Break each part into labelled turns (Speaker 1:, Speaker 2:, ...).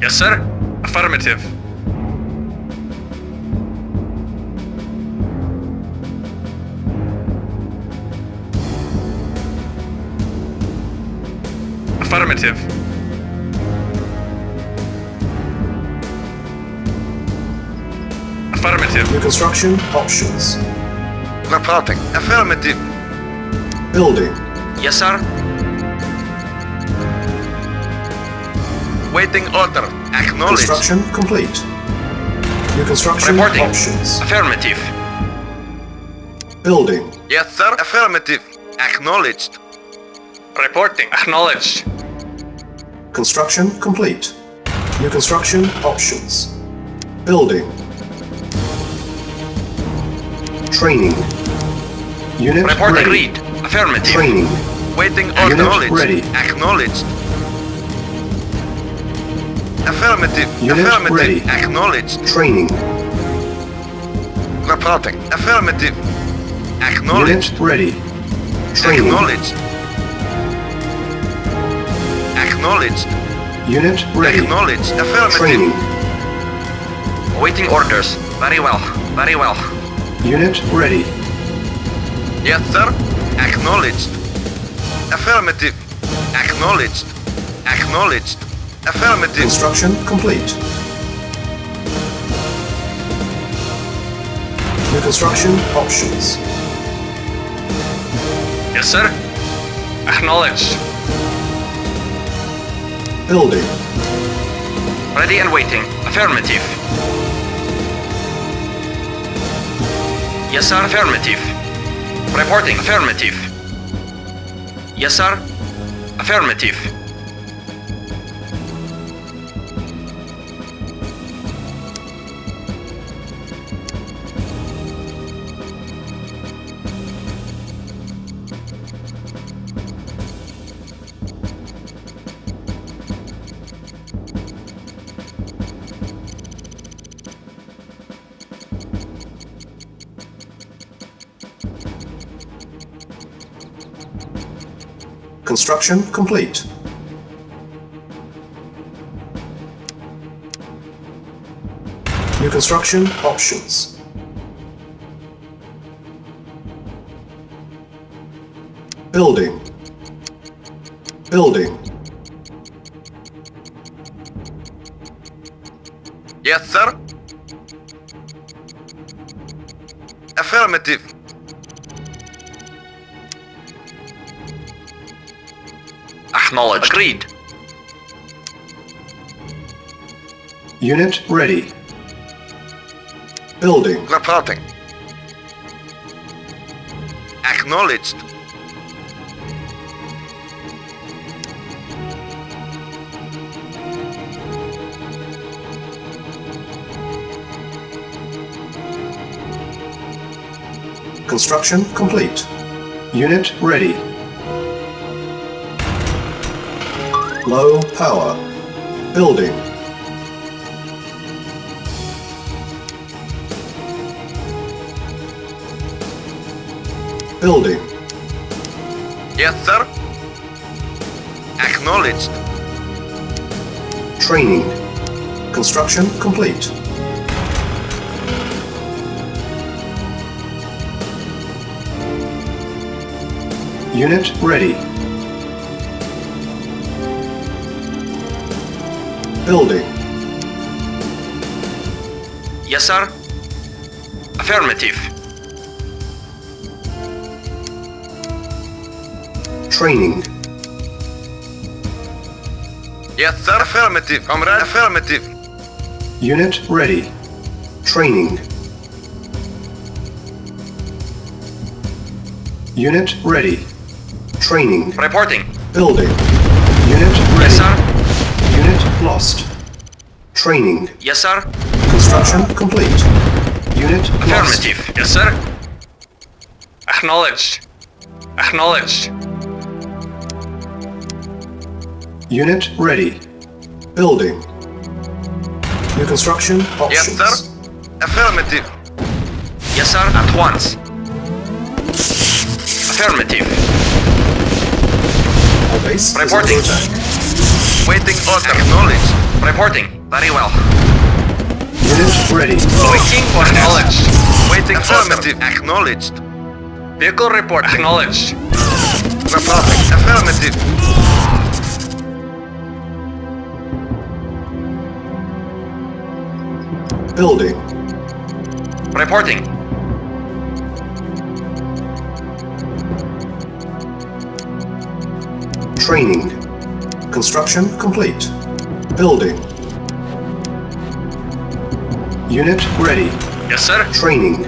Speaker 1: Yes, sir. Affirmative. Affirmative. Affirmative.
Speaker 2: New construction options.
Speaker 3: Reporting. Affirmative.
Speaker 2: Building.
Speaker 1: Yes, sir.
Speaker 3: Waiting order. Acknowledged.
Speaker 2: Construction complete. New construction
Speaker 1: Reporting.
Speaker 2: options.
Speaker 1: Affirmative.
Speaker 2: Building.
Speaker 3: Yes, sir. Affirmative. Acknowledged.
Speaker 1: Reporting. Acknowledged.
Speaker 2: Construction complete. New construction options. Building. Training. Unit
Speaker 1: Reporting
Speaker 2: ready.
Speaker 1: read. Affirmative.
Speaker 2: Training.
Speaker 3: Waiting order.
Speaker 2: Unit
Speaker 3: Acknowledged.
Speaker 2: ready.
Speaker 3: Acknowledged. Affirmative.
Speaker 2: Unit
Speaker 3: Affirmative.
Speaker 2: ready.
Speaker 3: Acknowledged.
Speaker 2: Training.
Speaker 3: Reporting. Affirmative. Acknowledged.
Speaker 2: Unit ready. Training.
Speaker 3: Acknowledged. Acknowledged.
Speaker 2: Unit ready.
Speaker 3: Acknowledged. Affirmative.
Speaker 2: Training.
Speaker 1: Awaiting orders. Very well. Very well.
Speaker 2: Unit ready.
Speaker 3: Yes, sir. Acknowledged. Affirmative. Acknowledged. Acknowledged. Affirmative.
Speaker 2: Construction complete. New construction options.
Speaker 1: Yes, sir. Acknowledged.
Speaker 2: Building.
Speaker 1: Ready and waiting. Affirmative. Yes, sir. Affirmative. Reporting. Affirmative. Yes, sir. Affirmative.
Speaker 2: Construction complete. New construction options. Building. Building.
Speaker 3: Yes, sir. Affirmative.
Speaker 1: Acknowledged. Agreed.
Speaker 2: Unit ready. Building.
Speaker 3: Reporting. Acknowledged.
Speaker 2: Construction complete. Unit ready. Low power. Building. Building.
Speaker 3: Yes, sir. Acknowledged.
Speaker 2: Training. Construction complete. Unit ready. Building.
Speaker 1: Yes, sir. Affirmative.
Speaker 2: Training.
Speaker 3: Yes, sir. Affirmative. Comrade. Affirmative.
Speaker 2: Unit ready. Training. Unit ready. Training.
Speaker 1: Reporting.
Speaker 2: Building. Unit ready.
Speaker 1: Yes, sir.
Speaker 2: Unit lost. Training.
Speaker 1: Yes, sir.
Speaker 2: Construction complete. Unit lost.
Speaker 1: Affirmative. Yes, sir. Acknowledged. Acknowledged.
Speaker 2: Unit ready. Building. New construction
Speaker 3: Yes,
Speaker 2: options.
Speaker 3: sir. Affirmative.
Speaker 1: Yes, sir. At once. Affirmative.
Speaker 2: Our base is
Speaker 1: Reporting.
Speaker 2: under attack.
Speaker 3: Waiting order. Acknowledged.
Speaker 1: Reporting. Very well.
Speaker 2: Unit ready.
Speaker 1: Waiting for knowledge.
Speaker 3: Waiting affirmative. Acknowledged.
Speaker 1: Vehicle report. Acknowledged.
Speaker 3: Reporting. Affirmative.
Speaker 2: Building.
Speaker 1: Reporting.
Speaker 2: Training. Construction complete. Building. Unit ready.
Speaker 1: Yes, sir.
Speaker 2: Training.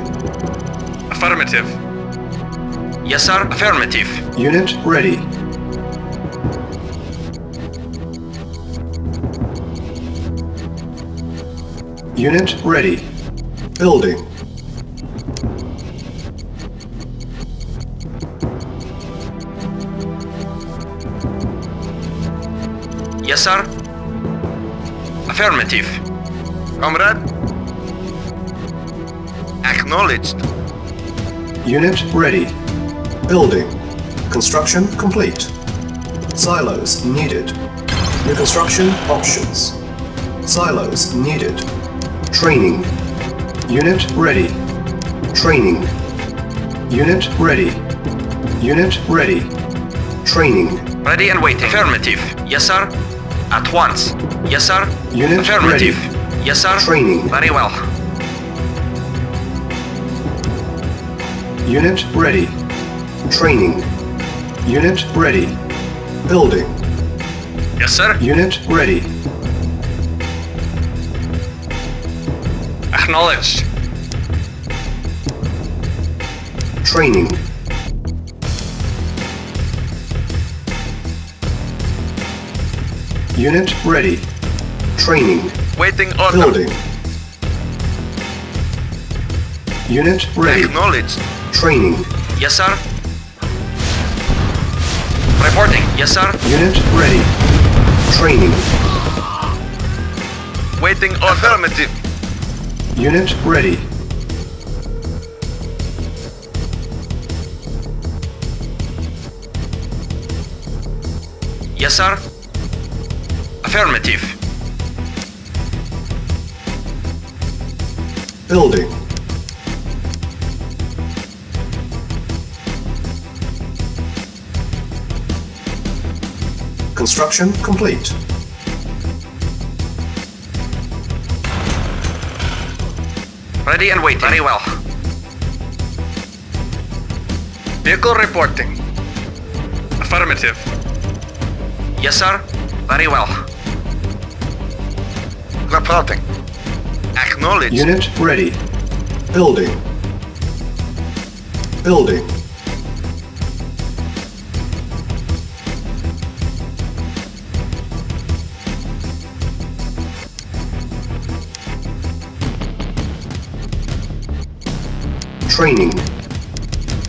Speaker 1: Affirmative. Yes, sir. Affirmative.
Speaker 2: Unit ready. Unit ready. Building.
Speaker 1: Yes, sir. Affirmative.
Speaker 3: Comrade. Acknowledged.
Speaker 2: Unit ready. Building. Construction complete. Silos needed. New construction options. Silos needed. Training. Unit ready. Training. Unit ready. Unit ready. Training.
Speaker 1: Ready and waiting. Affirmative. Yes, sir. At once. Yes, sir.
Speaker 2: Unit
Speaker 1: Affirmative.
Speaker 2: ready.
Speaker 1: Yes, sir.
Speaker 2: Training.
Speaker 1: Very well.
Speaker 2: Unit ready. Training. Unit ready. Building.
Speaker 1: Yes, sir.
Speaker 2: Unit ready.
Speaker 1: Acknowledged.
Speaker 2: Training. Unit ready. Training.
Speaker 3: Waiting order.
Speaker 2: Building. Unit ready.
Speaker 3: Acknowledged.
Speaker 2: Training.
Speaker 1: Yes, sir. Reporting. Yes, sir.
Speaker 2: Unit ready. Training.
Speaker 3: Waiting order. Affirmative.
Speaker 2: Unit ready.
Speaker 1: Yes, sir. Affirmative.
Speaker 2: Building. Construction complete.
Speaker 1: Ready and waiting. Very well.
Speaker 4: Vehicle reporting. Affirmative.
Speaker 1: Yes, sir. Very well.
Speaker 3: Reporting. Acknowledged.
Speaker 2: Unit ready. Building. Building. Training.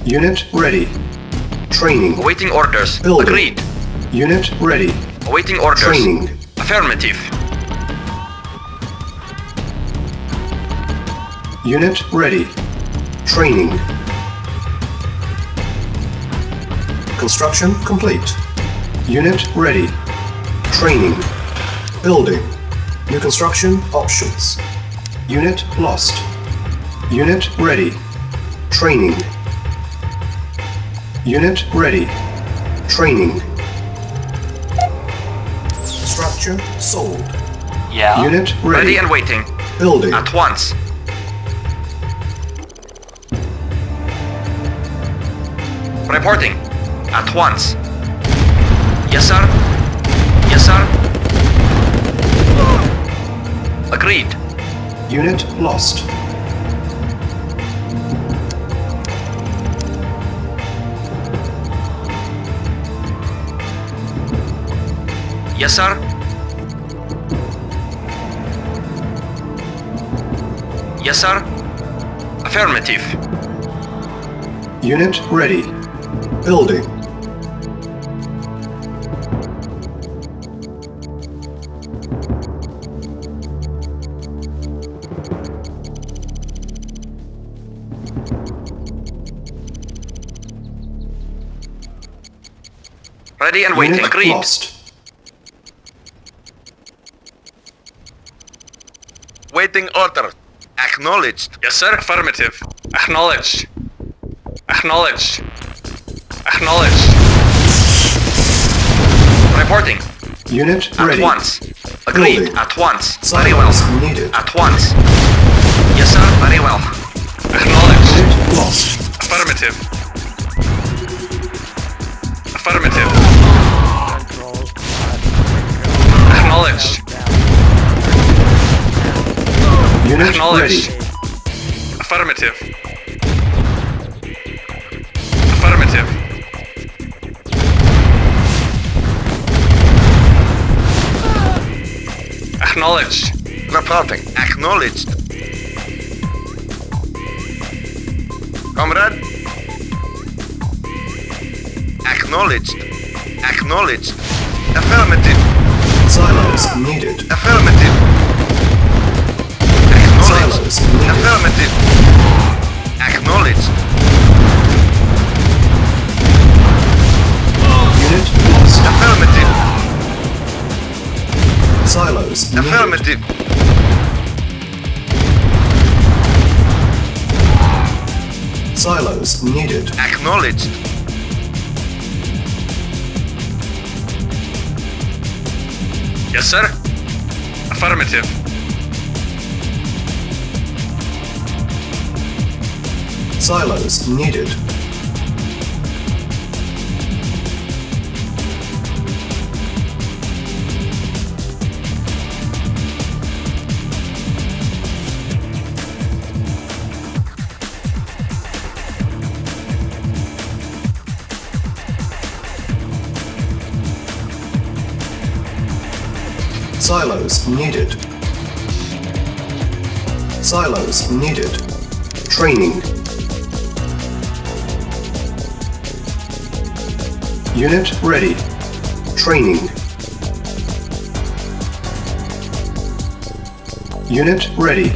Speaker 2: Unit ready. Training.
Speaker 1: Awaiting orders.
Speaker 2: Building.
Speaker 1: Agreed.
Speaker 2: Unit ready.
Speaker 1: Awaiting orders.
Speaker 2: Training.
Speaker 1: Affirmative.
Speaker 2: Unit ready. Training. Construction complete. Unit ready. Training. Building. New construction options. Unit lost. Unit ready. Training. Unit ready. Training. Structure sold.
Speaker 1: Yeah.
Speaker 2: Unit ready.
Speaker 1: Ready and waiting.
Speaker 2: Building.
Speaker 1: At once. Reporting. At once. Yes, sir. Yes, sir. Agreed.
Speaker 2: Unit lost.
Speaker 1: Yes, sir. Yes, sir. Affirmative.
Speaker 2: Unit ready. Building.
Speaker 1: Ready and waiting.
Speaker 2: Unit
Speaker 1: Agreed.
Speaker 2: lost.
Speaker 3: Waiting order. Acknowledged.
Speaker 4: Yes, sir. Affirmative. Acknowledged. Acknowledged. Acknowledged.
Speaker 1: Reporting.
Speaker 2: Unit
Speaker 1: At
Speaker 2: ready.
Speaker 1: once. Agreed.
Speaker 2: Building.
Speaker 1: At once. Very well.
Speaker 2: Silos needed.
Speaker 1: At once. Yes, sir. Very well.
Speaker 4: Acknowledged.
Speaker 2: Unit lost.
Speaker 4: Affirmative. Affirmative. Acknowledged.
Speaker 2: Unit
Speaker 4: Acknowledged.
Speaker 2: ready.
Speaker 4: Affirmative. Affirmative. Acknowledged.
Speaker 3: Reporting. Acknowledged. Comrade. Acknowledged. Acknowledged. Affirmative.
Speaker 2: Silos needed.
Speaker 3: Affirmative. Acknowledged.
Speaker 2: Silos needed.
Speaker 3: Affirmative. Acknowledged.
Speaker 2: Unit lost.
Speaker 3: Affirmative.
Speaker 2: Silos needed.
Speaker 3: Affirmative.
Speaker 2: Silos needed.
Speaker 3: Acknowledged.
Speaker 4: Yes, sir. Affirmative.
Speaker 2: Silos needed. Silos needed. Silos needed. Training. Unit ready. Training. Unit ready.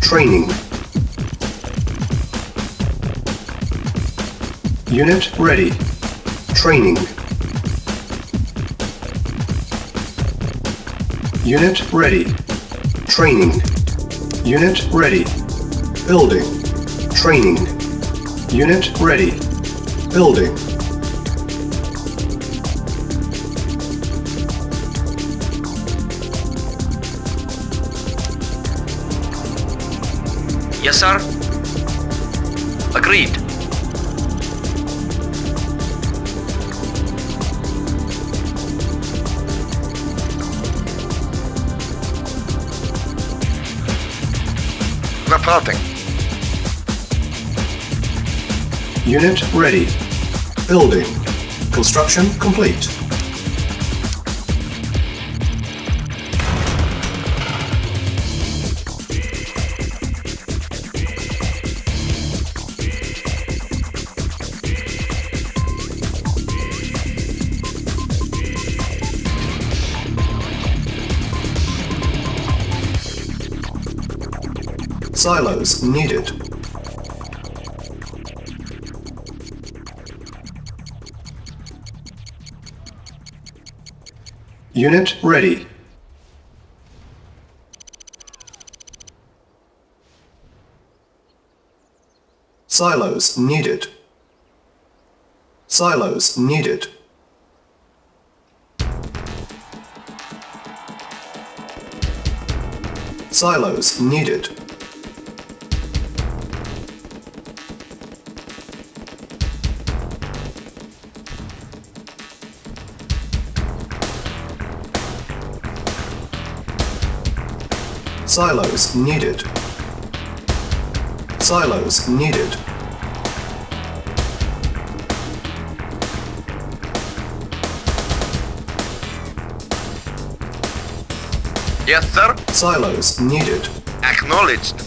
Speaker 2: Training. Unit ready. Training. Unit ready. Training. Unit ready. Building. Training. Unit ready. Building.
Speaker 1: Yes, sir. Agreed.
Speaker 3: Reporting.
Speaker 2: Unit ready. Building. Construction complete. Silos needed. Unit ready. Silos needed. Silos needed. Silos needed. Silos needed. Silos needed.
Speaker 3: Yes, sir.
Speaker 2: Silos needed.
Speaker 3: Acknowledged.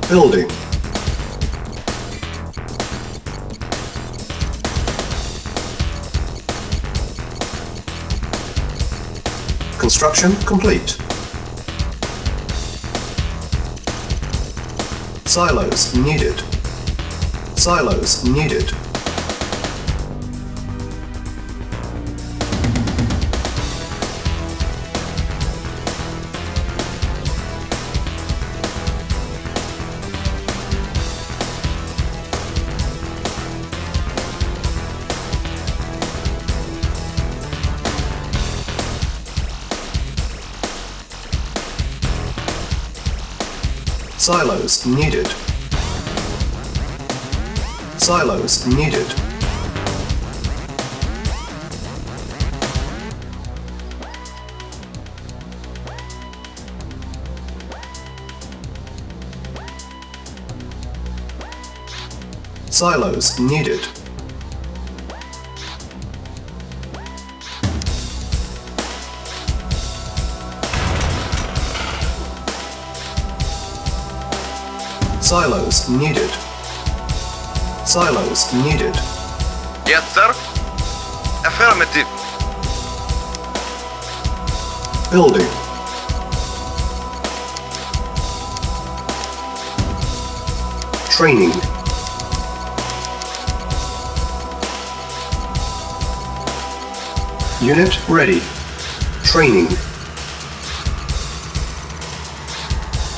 Speaker 2: Building. Construction complete. Silos needed. Silos needed. Silos needed. Silos needed. Silos needed. Silos needed. Silos needed.
Speaker 3: Yes, sir. Affirmative.
Speaker 2: Building. Training. Unit ready. Training.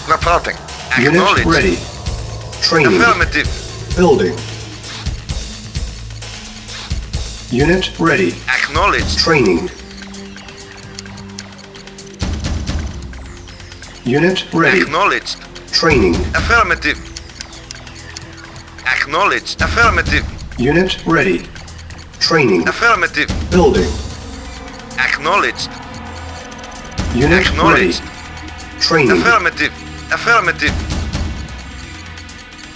Speaker 3: Reporting.
Speaker 2: Unit
Speaker 3: Acknowledged.
Speaker 2: ready. Training.
Speaker 3: Affirmative.
Speaker 2: Building. Unit ready.
Speaker 3: Acknowledged.
Speaker 2: Training. Unit ready.
Speaker 3: Acknowledged.
Speaker 2: Training.
Speaker 3: Affirmative. Acknowledged. Affirmative.
Speaker 2: Unit ready. Training.
Speaker 3: Affirmative.
Speaker 2: Building.
Speaker 3: Acknowledged.
Speaker 2: Unit ready.
Speaker 3: Acknowledged.
Speaker 2: Training.
Speaker 3: Affirmative. Affirmative.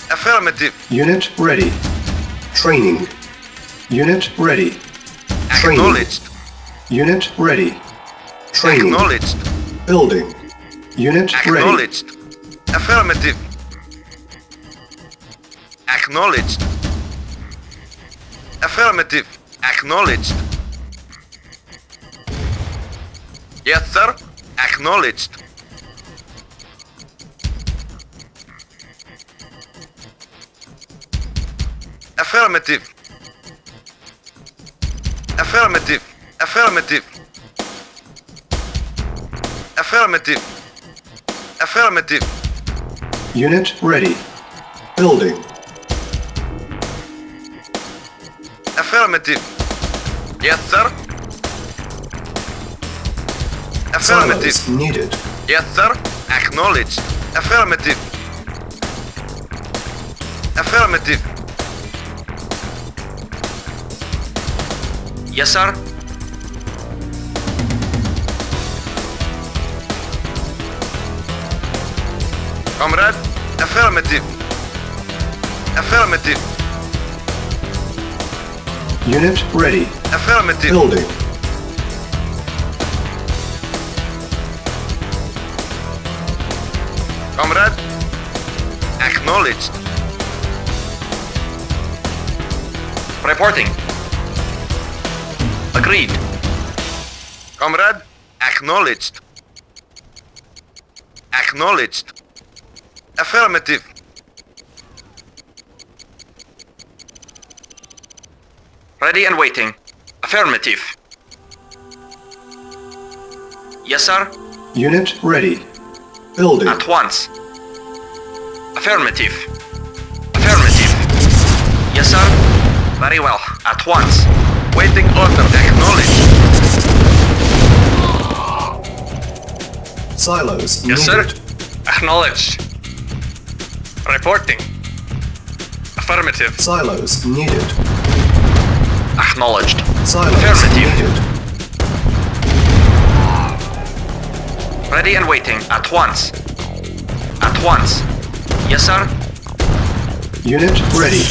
Speaker 3: Affirmative.
Speaker 2: Unit ready. Training. Unit ready. Training.
Speaker 3: Acknowledged.
Speaker 2: Unit ready. Training.
Speaker 3: Acknowledged.
Speaker 2: Building. Unit ready.
Speaker 3: Acknowledged. Affirmative. Acknowledged. Affirmative. Acknowledged. Yes, sir. Acknowledged. Affirmative. Affirmative. Affirmative. Affirmative. Affirmative.
Speaker 2: Unit ready. Building.
Speaker 3: Affirmative. Yes, sir. Affirmative.
Speaker 2: Silos needed.
Speaker 3: Yes, sir. Acknowledged. Affirmative. Affirmative.
Speaker 1: Yes, sir.
Speaker 3: Comrade, affirmative. Affirmative.
Speaker 2: Unit ready.
Speaker 3: Affirmative.
Speaker 2: Building.
Speaker 3: Comrade, acknowledged.
Speaker 1: Reporting. Agreed.
Speaker 3: Comrade, acknowledged. Acknowledged. Affirmative.
Speaker 1: Ready and waiting. Affirmative. Yes, sir.
Speaker 2: Unit ready. Building.
Speaker 1: At once. Affirmative. Affirmative. Yes, sir. Very well. At once.
Speaker 3: Waiting order. Acknowledged.
Speaker 2: Silos
Speaker 4: Yes, sir.
Speaker 2: needed.
Speaker 4: Acknowledged. Reporting. Affirmative.
Speaker 2: Silos needed.
Speaker 1: Acknowledged.
Speaker 2: Silos
Speaker 1: Affirmative.
Speaker 2: needed.
Speaker 1: Ready and waiting. At once. At once. Yes, sir.
Speaker 2: Unit ready.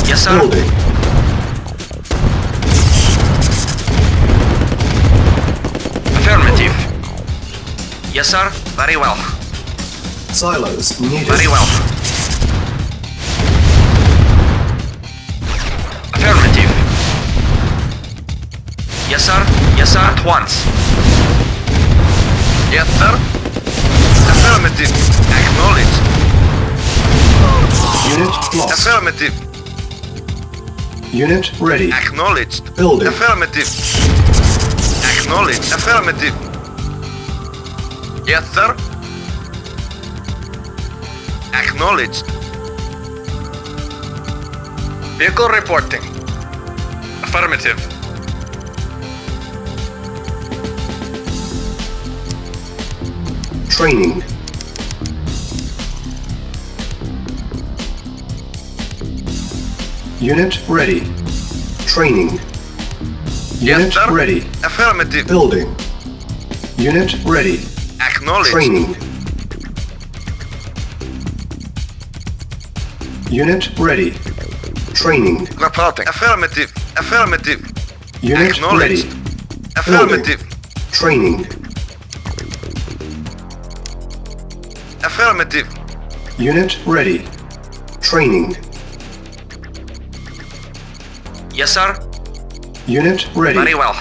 Speaker 1: Yes, sir.
Speaker 2: Building.
Speaker 1: Affirmative. Yes, sir. Very well.
Speaker 2: Silos needed.
Speaker 1: Very well. Affirmative. Yes, sir. Yes, sir. At once.
Speaker 3: Yes, sir. Affirmative. Acknowledged.
Speaker 2: Unit lost.
Speaker 3: Affirmative.
Speaker 2: Unit ready.
Speaker 3: Acknowledged.
Speaker 2: Building.
Speaker 3: Affirmative. Acknowledged. Affirmative. Yes, sir. Acknowledged.
Speaker 4: Vehicle reporting. Affirmative.
Speaker 2: Training. Unit ready. Training.
Speaker 3: Yes,
Speaker 2: Unit
Speaker 3: sir.
Speaker 2: ready.
Speaker 3: Affirmative.
Speaker 2: Building. Unit ready.
Speaker 3: Acknowledged.
Speaker 2: Training. Unit ready. Training.
Speaker 3: Reporting. Affirmative. Affirmative.
Speaker 2: Unit
Speaker 3: Acknowledged.
Speaker 2: ready.
Speaker 3: Affirmative.
Speaker 2: Training.
Speaker 3: Affirmative.
Speaker 2: Unit ready. Training.
Speaker 1: Yes, sir.
Speaker 2: Unit ready.
Speaker 1: Very well.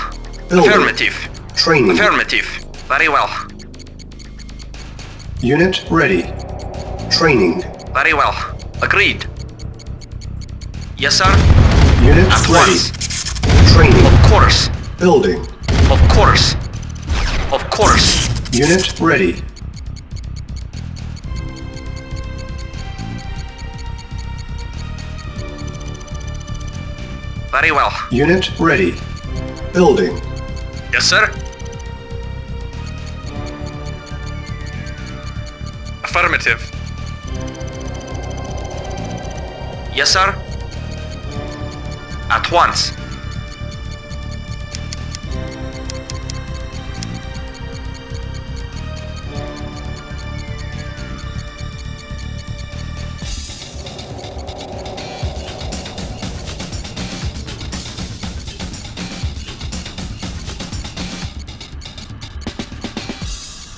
Speaker 2: Building.
Speaker 1: Affirmative.
Speaker 2: Training.
Speaker 1: Affirmative. Very well.
Speaker 2: Unit ready. Training.
Speaker 1: Very well. Agreed. Yes, sir.
Speaker 2: Unit
Speaker 1: At
Speaker 2: ready.
Speaker 1: once.
Speaker 2: Training.
Speaker 1: Of course.
Speaker 2: Building.
Speaker 1: Of course. Of course.
Speaker 2: Unit ready.
Speaker 1: Very well.
Speaker 2: Unit ready. Building.
Speaker 4: Yes, sir. Affirmative.
Speaker 1: Yes, sir. At once.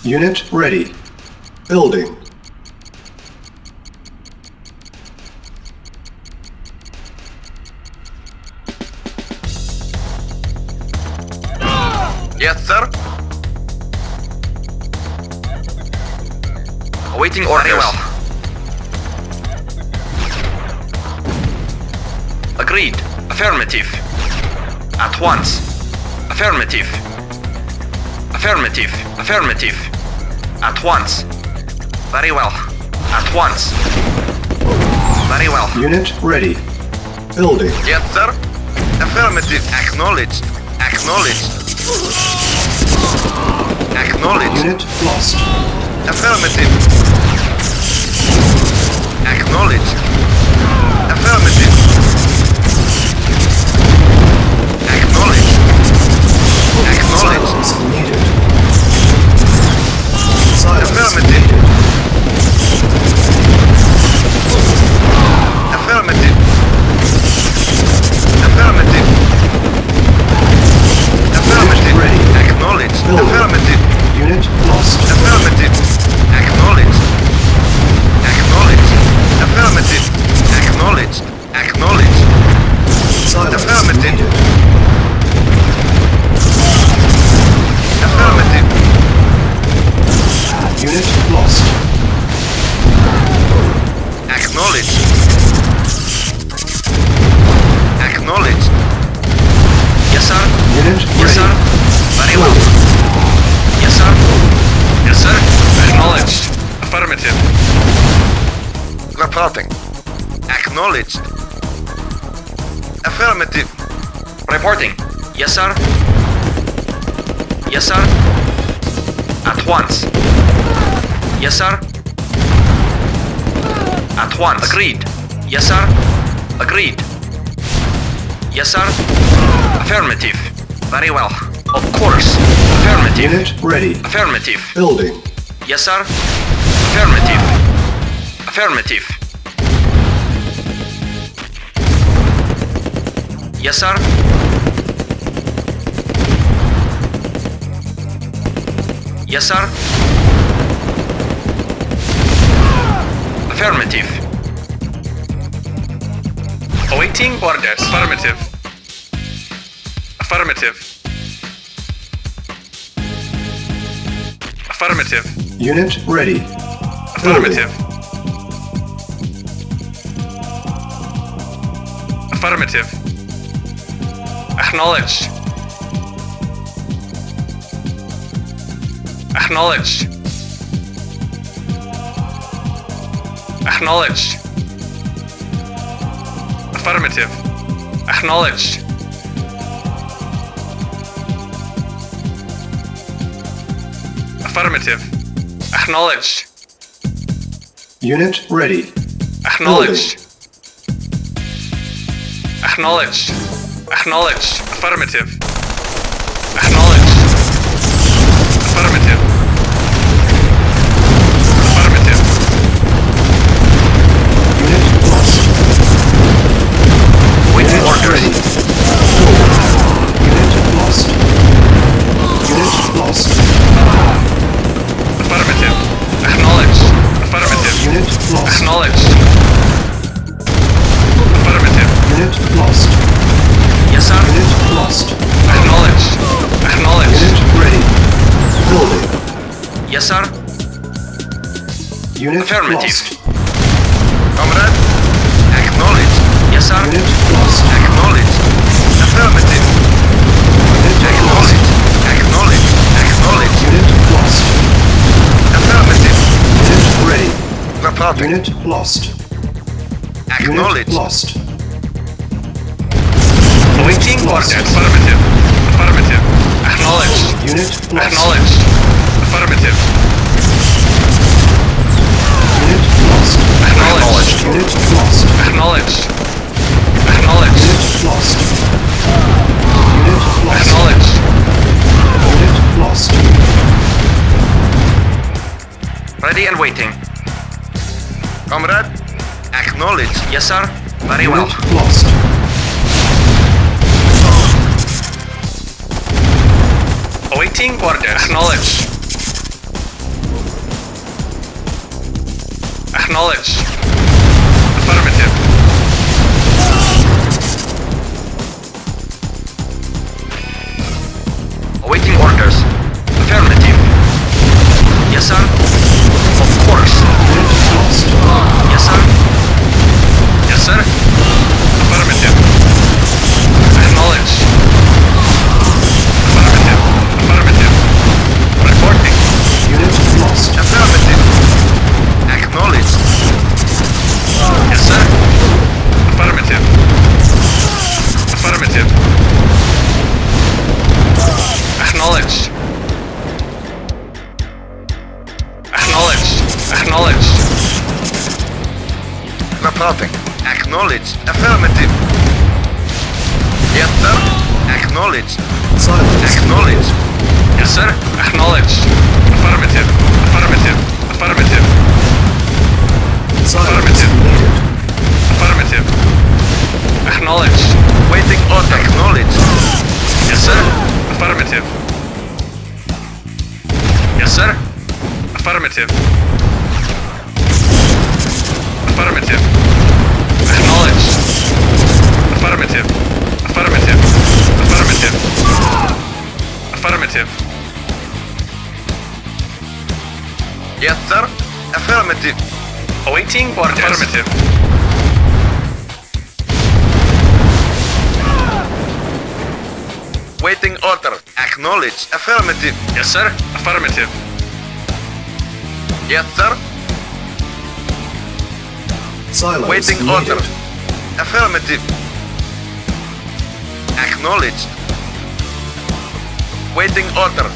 Speaker 2: Unit ready. Building.
Speaker 3: Yes, sir.
Speaker 1: Awaiting orders. Very well. Agreed. Affirmative. At once. Affirmative. Affirmative. Affirmative. At once. Very well. At once. Very well.
Speaker 2: Unit ready. Building.
Speaker 3: Yes, sir. Affirmative. Acknowledged. Acknowledged. Acknowledged.
Speaker 2: Unit lost.
Speaker 3: Affirmative. Acknowledged. Affirmative. Acknowledged. Acknowledged.
Speaker 2: Silence needed. Silence
Speaker 3: Affirmative.
Speaker 2: needed.
Speaker 3: Acknowledged. Acknowledged.
Speaker 1: Yes, sir.
Speaker 2: Unit
Speaker 1: Yes,
Speaker 2: ready.
Speaker 1: sir. Very well. Yes, sir.
Speaker 4: Yes, sir. Acknowledged. Affirmative.
Speaker 3: Reporting. Acknowledged. Affirmative.
Speaker 1: Reporting. Yes, sir. Yes, sir. At once. Yes, sir. At once. Agreed. Yes, sir. Agreed. Yes, sir. Affirmative. Very well. Of course. Affirmative.
Speaker 2: Unit ready.
Speaker 1: Affirmative.
Speaker 2: Building.
Speaker 1: Yes, sir. Affirmative. Affirmative. Yes, sir. Yes, sir. Affirmative.
Speaker 4: Awaiting orders. Affirmative. Affirmative. Affirmative.
Speaker 2: Unit ready.
Speaker 4: Affirmative. Affirmative. Acknowledged. Acknowledged. Acknowledged. Affirmative. Acknowledged. Affirmative. Acknowledged.
Speaker 2: Unit ready.
Speaker 4: Acknowledged. Acknowledged. Acknowledged. Affirmative. Acknowledged. Affirmative. Affirmative.
Speaker 2: Unit lost.
Speaker 1: Waiting
Speaker 2: Unit
Speaker 1: orders.
Speaker 2: ready. Unit lost. Unit lost.
Speaker 4: Affirmative. Acknowledged. Affirmative.
Speaker 2: Unit lost.
Speaker 4: Acknowledged. Affirmative.
Speaker 2: Unit lost.
Speaker 1: Yes, sir.
Speaker 2: Unit lost.
Speaker 4: Acknowledged. Acknowledged.
Speaker 2: Unit ready. Building.
Speaker 1: Yes, sir.
Speaker 2: Unit
Speaker 1: Affirmative.
Speaker 2: lost.
Speaker 3: Comrade. Acknowledged.
Speaker 1: Yes, sir.
Speaker 2: Unit lost.
Speaker 3: Acknowledged. Affirmative.
Speaker 2: Unit lost.
Speaker 3: Acknowledged. Acknowledged. Acknowledged.
Speaker 2: Unit lost.
Speaker 3: Affirmative.
Speaker 2: Unit ready.
Speaker 3: Reporting.
Speaker 2: Unit lost. Unit
Speaker 3: Acknowledged.
Speaker 2: lost.
Speaker 4: Awaiting orders. Affirmative. Affirmative. Acknowledged.
Speaker 2: Unit lost.
Speaker 4: Acknowledged. Affirmative.
Speaker 2: Unit lost.
Speaker 4: Acknowledged.
Speaker 2: Unit lost.
Speaker 4: Acknowledged. Acknowledged.
Speaker 2: Unit lost. Unit lost.
Speaker 4: Acknowledged.
Speaker 2: Unit lost.
Speaker 1: Ready and waiting.
Speaker 3: Comrade. Acknowledged.
Speaker 1: Yes, sir. Very well.
Speaker 2: Unit lost.
Speaker 4: Awaiting orders. Acknowledged. Acknowledged. Affirmative.
Speaker 1: Awaiting orders. Affirmative. Yes, sir. Of course.
Speaker 2: Unit lost.
Speaker 1: Yes, sir.
Speaker 4: Yes, sir. Affirmative. Acknowledged. Affirmative. Affirmative. Reporting.
Speaker 2: Unit lost.
Speaker 3: Affirmative. Acknowledged.
Speaker 4: Yes, sir. Affirmative. Affirmative. Acknowledged. Acknowledged. Acknowledged.
Speaker 3: Reporting. Acknowledged. Affirmative. Yes, sir. Acknowledged.
Speaker 2: Silence.
Speaker 3: Acknowledged.
Speaker 4: Yes, sir. Acknowledged. Affirmative. Affirmative. Affirmative.
Speaker 2: Silence
Speaker 4: Affirmative.
Speaker 2: needed.
Speaker 4: Affirmative. Acknowledged.
Speaker 3: Waiting order. Acknowledged.
Speaker 4: Yes, sir. Affirmative. Yes, sir. Affirmative. Affirmative. Acknowledged. Affirmative. Affirmative. Affirmative. Affirmative.
Speaker 3: Yes, sir. Affirmative.
Speaker 4: Awaiting orders. Affirmative.
Speaker 3: Waiting order. Acknowledged. Affirmative.
Speaker 4: Yes, sir. Affirmative.
Speaker 3: Yes, sir.
Speaker 2: Silos
Speaker 3: Waiting
Speaker 2: needed.
Speaker 3: order. Affirmative. Acknowledged. Waiting order.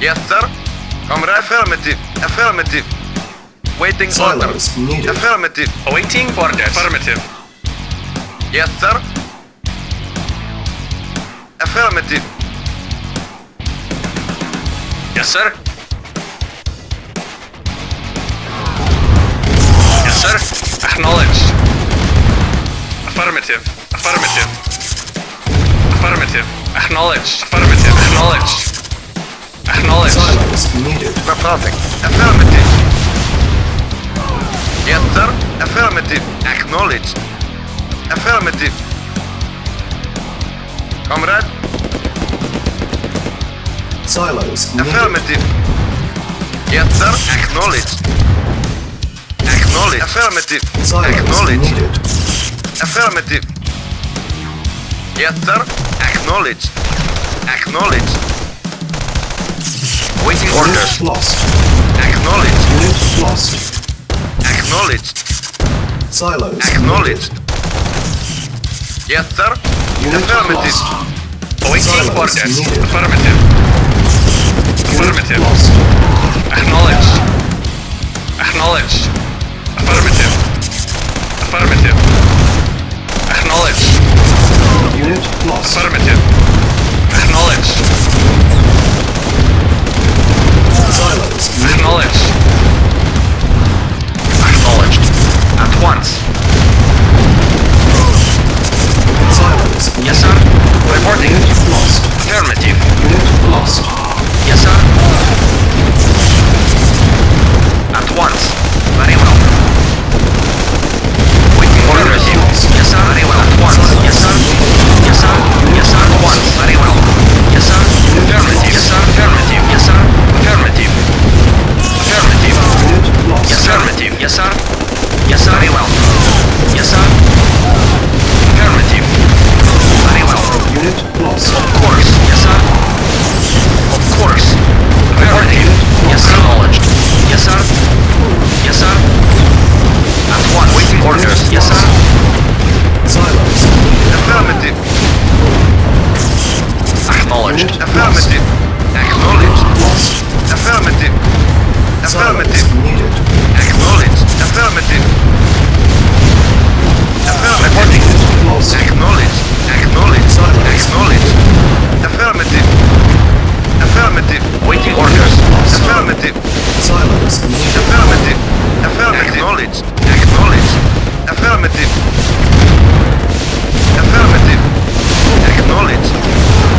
Speaker 3: Yes, sir. Comrade. Affirmative. Affirmative. Waiting order.
Speaker 2: Silos needed.
Speaker 3: Affirmative.
Speaker 4: Awaiting orders. Affirmative.
Speaker 3: Yes, sir. Affirmative.
Speaker 4: Yes, sir. Yes, sir. Acknowledged. Affirmative. Affirmative. Affirmative. Acknowledged. Affirmative. Acknowledged. Acknowledged.
Speaker 2: Silos needed.
Speaker 3: Perfect. Affirmative. Yes, sir. Affirmative. Acknowledged. Affirmative. Comrade.
Speaker 2: Silos needed.
Speaker 3: Affirmative. Yes, sir. Acknowledged. Acknowledged. Affirmative.
Speaker 2: Silos
Speaker 3: Acknowledged.
Speaker 2: needed.
Speaker 3: Affirmative. Yes, sir. Acknowledged. Acknowledged. Waiting orders.
Speaker 2: Unit lost.
Speaker 3: Acknowledged.
Speaker 2: Unit lost.
Speaker 3: Acknowledged.
Speaker 2: Silos
Speaker 3: Acknowledged. Yes, sir.
Speaker 2: Unit
Speaker 3: Affirmative.
Speaker 2: lost.
Speaker 4: Awaiting
Speaker 2: Silos
Speaker 4: orders.
Speaker 2: needed.
Speaker 4: Affirmative.
Speaker 2: Unit
Speaker 4: Affirmative.
Speaker 2: lost.
Speaker 4: Acknowledged. Acknowledged. Affirmative. Affirmative. Acknowledged.
Speaker 2: Unit lost.
Speaker 4: Affirmative. Acknowledged.
Speaker 2: Silos needed.
Speaker 4: Acknowledged.
Speaker 1: Acknowledged. At once.
Speaker 2: Silos
Speaker 1: Yes, sir. Reporting.
Speaker 2: Unit lost.
Speaker 1: Affirmative.
Speaker 2: Unit lost.
Speaker 1: Yes, sir. At once. Very well. Waiting orders. Yes, sir. Very well. At once. Yes, sir. Yes, sir. Yes, sir. At once. Very well. Yes, sir. Affirmative. Yes, sir. Affirmative. Yes, sir. Affirmative. Affirmative.
Speaker 2: Unit lost.
Speaker 1: Yes, affirmative. Yes, sir. Yes, sir. Very well. Yes, sir. Affirmative. Very well.
Speaker 2: Unit lost.
Speaker 1: Of course. Yes, sir. Of course. Affirmative. Yes, sir. Acknowledged. Yes, sir. Yes, sir. At once. Waiting orders. Yes, sir.
Speaker 2: Silos needed.
Speaker 3: Affirmative.
Speaker 1: Acknowledged.
Speaker 2: Unit
Speaker 3: Affirmative. Acknowledged.
Speaker 2: lost.
Speaker 3: Affirmative. Affirmative.
Speaker 2: Silos needed.
Speaker 3: Acknowledged. Affirmative. Affirmative.
Speaker 2: Unit lost.
Speaker 3: Acknowledged. Acknowledged.
Speaker 2: Silence.
Speaker 3: Acknowledged. Affirmative. Affirmative.
Speaker 1: Waiting orders.
Speaker 3: Affirmative.
Speaker 2: Silos needed.
Speaker 3: Affirmative. Affirmative. Acknowledged. Acknowledged. Affirmative. Affirmative. Acknowledged.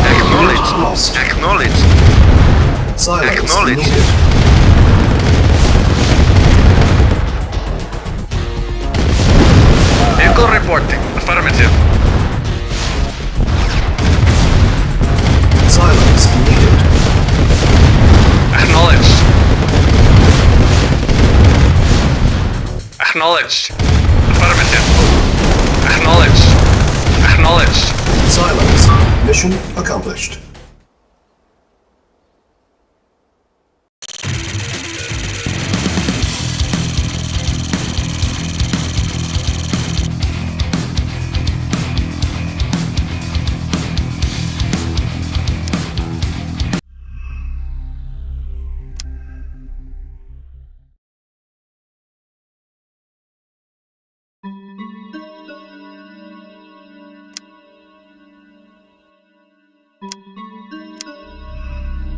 Speaker 3: Acknowledged.
Speaker 2: Unit lost.
Speaker 3: Acknowledged.
Speaker 2: Silos
Speaker 3: Acknowledged.
Speaker 2: needed.
Speaker 4: Vehicle reporting. Affirmative.
Speaker 2: Silos needed.
Speaker 4: Acknowledged. Acknowledged. Affirmative. Acknowledged. Acknowledged.
Speaker 2: Silos. Mission accomplished.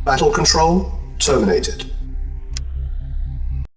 Speaker 2: Battle control terminated.